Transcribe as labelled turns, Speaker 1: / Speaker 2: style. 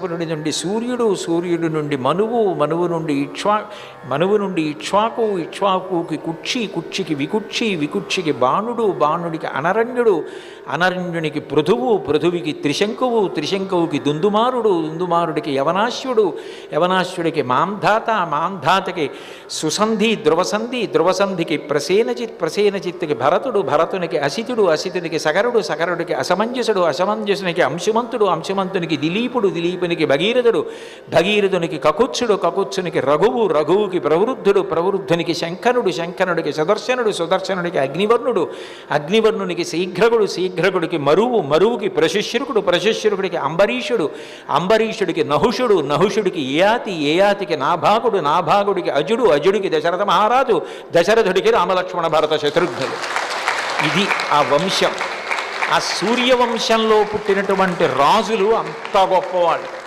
Speaker 1: నుండి సూర్యుడు, సూర్యుడు నుండి మనువు, మనువు నుండి మనువు నుండి ఇక్ష్వాకు, ఇక్ష్వాకుకి కుక్షి, కుక్షికి వికుక్షి, వికుక్షికి బాణుడు, బాణుడికి అనరణ్యుడు, అనరణ్యునికి పృథువు, పృథువికి త్రిశంకువు, త్రిశంకువుకి దుందుమారుడు, దుందుమారుడికి యవనాశ్యుడు, యవనాశ్యుడికి మాంధాత, మాంధాతకి సుసంధి, ధ్రువసంధి, ధ్రువసంధికి ప్రసేనజిత్, ప్రసేనజిత్తుకి భరతుడు, భరతునికి అసితుడు, అసితునికి సగరుడు, సగరుడికి అసమంజసుడు, అసమంజసునికి అంశుమంతుడు, అంశుమంతునికి దిలీపుడు, దిలీపునికి భగీరథుడు, భగీరథునికి కకుత్సుడు, కకుత్సునికి రఘువు, రఘువుకి ప్రవృద్ధుడు, ప్రవృద్ధునికి శంకరుడు, శంకరుడికి సుదర్శనుడు, సుదర్శనుడికి అగ్నివర్ణుడు, అగ్నివర్ణునికి శీఘ్రకుడు, శీఘ్రకుడికి మరువు, మరువుకి ప్రశిష్యుకుడు, ప్రశిష్యుడికి అంబరీషుడు, అంబరీషుడికి నహుషుడు, నహుషుడికి ఏయాతి, ఏయాతికి నాభాగుడు, నాభాగుడికి అజుడు, అజుడికి దశరథ మహారాజు, దశరథుడికి రామలక్ష్మణ భరత శత్రుఘ్నులు. ఇది ఆ వంశం. ఆ సూర్యవంశంలో పుట్టినటువంటి రాజులు అంత గొప్పవాళ్ళు.